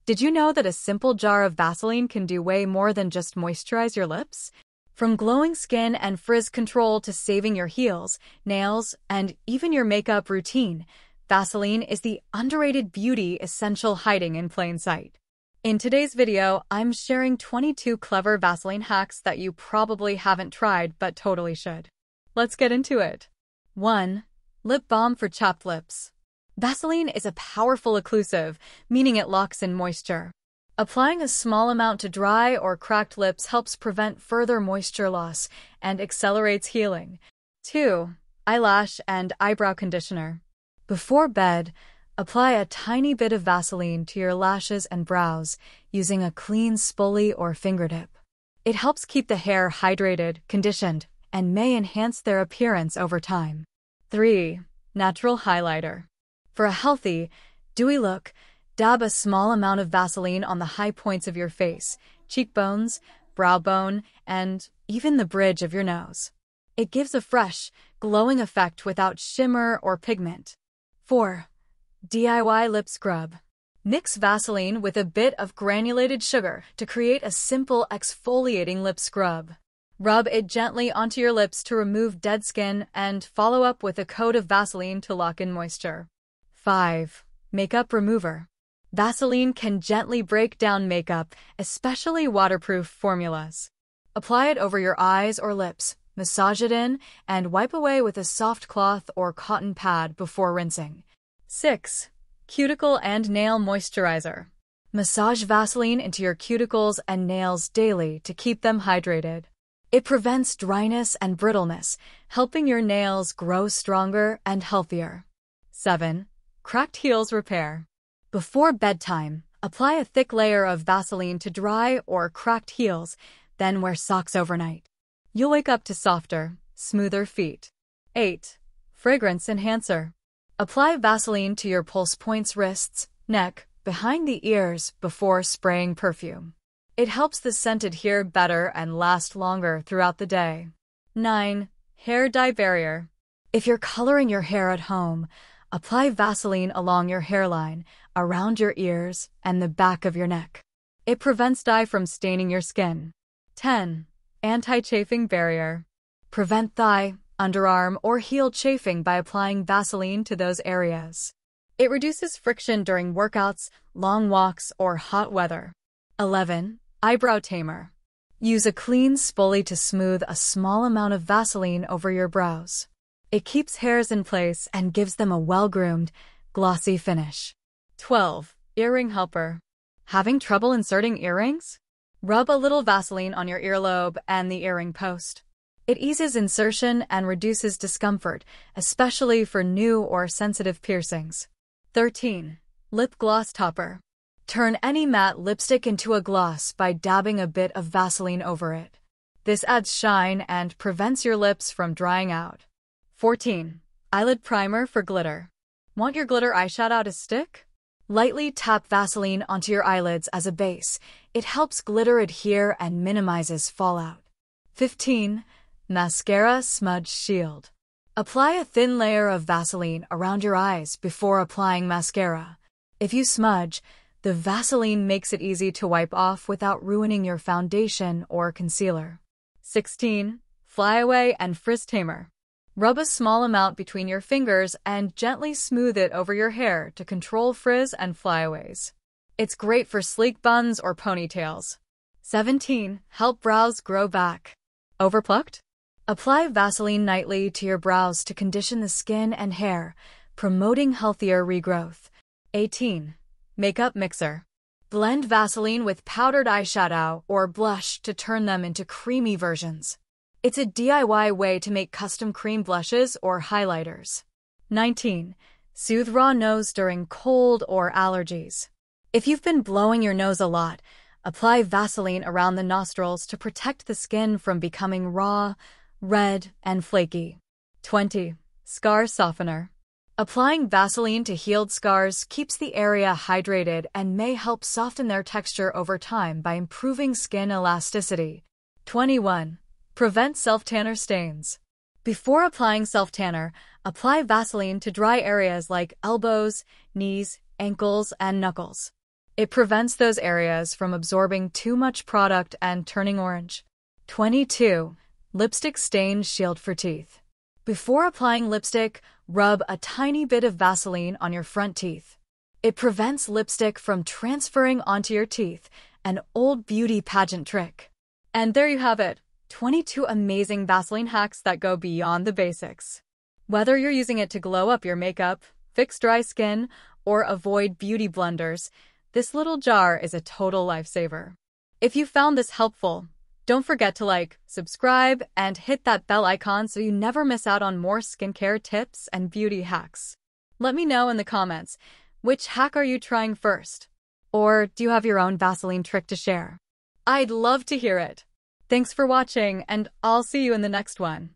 Did you know that a simple jar of Vaseline can do way more than just moisturize your lips? From glowing skin and frizz control to saving your heels, nails, and even your makeup routine, Vaseline is the underrated beauty essential hiding in plain sight. In today's video, I'm sharing 22 clever Vaseline hacks that you probably haven't tried but totally should. Let's get into it. 1. Lip balm for chapped lips. Vaseline is a powerful occlusive, meaning it locks in moisture. Applying a small amount to dry or cracked lips helps prevent further moisture loss and accelerates healing. 2. Eyelash and eyebrow conditioner. Before bed, apply a tiny bit of Vaseline to your lashes and brows using a clean spoolie or fingertip. It helps keep the hair hydrated, conditioned, and may enhance their appearance over time. 3. Natural highlighter. For a healthy, dewy look, dab a small amount of Vaseline on the high points of your face, cheekbones, brow bone, and even the bridge of your nose. It gives a fresh, glowing effect without shimmer or pigment. 4. DIY lip scrub. Mix Vaseline with a bit of granulated sugar to create a simple exfoliating lip scrub. Rub it gently onto your lips to remove dead skin and follow up with a coat of Vaseline to lock in moisture. 5. Makeup remover. Vaseline can gently break down makeup, especially waterproof formulas. Apply it over your eyes or lips, massage it in, and wipe away with a soft cloth or cotton pad before rinsing. 6. Cuticle and nail moisturizer. Massage Vaseline into your cuticles and nails daily to keep them hydrated. It prevents dryness and brittleness, helping your nails grow stronger and healthier. 7. Cracked heels repair. Before bedtime, apply a thick layer of Vaseline to dry or cracked heels, then wear socks overnight. You'll wake up to softer, smoother feet. 8. Fragrance enhancer. Apply Vaseline to your pulse points, wrists, neck, behind the ears before spraying perfume. It helps the scent adhere better and last longer throughout the day. 9. Hair dye barrier. If you're coloring your hair at home, apply Vaseline along your hairline, around your ears, and the back of your neck. It prevents dye from staining your skin. 10. Anti-chafing barrier. Prevent thigh, underarm, or heel chafing by applying Vaseline to those areas. It reduces friction during workouts, long walks, or hot weather. 11. Eyebrow tamer. Use a clean spoolie to smooth a small amount of Vaseline over your brows. It keeps hairs in place and gives them a well-groomed, glossy finish. 12. Earring helper. Having trouble inserting earrings? Rub a little Vaseline on your earlobe and the earring post. It eases insertion and reduces discomfort, especially for new or sensitive piercings. 13. Lip gloss topper. Turn any matte lipstick into a gloss by dabbing a bit of Vaseline over it. This adds shine and prevents your lips from drying out. 14. Eyelid primer for glitter. Want your glitter eyeshadow to stick? Lightly tap Vaseline onto your eyelids as a base. It helps glitter adhere and minimizes fallout. 15. Mascara smudge shield. Apply a thin layer of Vaseline around your eyes before applying mascara. If you smudge, the Vaseline makes it easy to wipe off without ruining your foundation or concealer. 16. Flyaway and frizz tamer. Rub a small amount between your fingers and gently smooth it over your hair to control frizz and flyaways. It's great for sleek buns or ponytails. 17. Help brows grow back. Overplucked? Apply Vaseline nightly to your brows to condition the skin and hair, promoting healthier regrowth. 18. Makeup mixer. Blend Vaseline with powdered eyeshadow or blush to turn them into creamy versions. It's a DIY way to make custom cream blushes or highlighters. 19. Soothe raw nose during cold or allergies. If you've been blowing your nose a lot, apply Vaseline around the nostrils to protect the skin from becoming raw, red, and flaky. 20. Scar softener. Applying Vaseline to healed scars keeps the area hydrated and may help soften their texture over time by improving skin elasticity. 21. Prevent self-tanner stains. Before applying self-tanner, apply Vaseline to dry areas like elbows, knees, ankles, and knuckles. It prevents those areas from absorbing too much product and turning orange. 22. Lipstick Stain Shield for Teeth. Before applying lipstick, rub a tiny bit of Vaseline on your front teeth. It prevents lipstick from transferring onto your teeth, an old beauty pageant trick. And there you have it, 22 amazing Vaseline hacks that go beyond the basics. Whether you're using it to glow up your makeup, fix dry skin, or avoid beauty blunders, this little jar is a total lifesaver. If you found this helpful, don't forget to like, subscribe, and hit that bell icon so you never miss out on more skincare tips and beauty hacks. Let me know in the comments, which hack are you trying first? Or do you have your own Vaseline trick to share? I'd love to hear it. Thanks for watching, and I'll see you in the next one.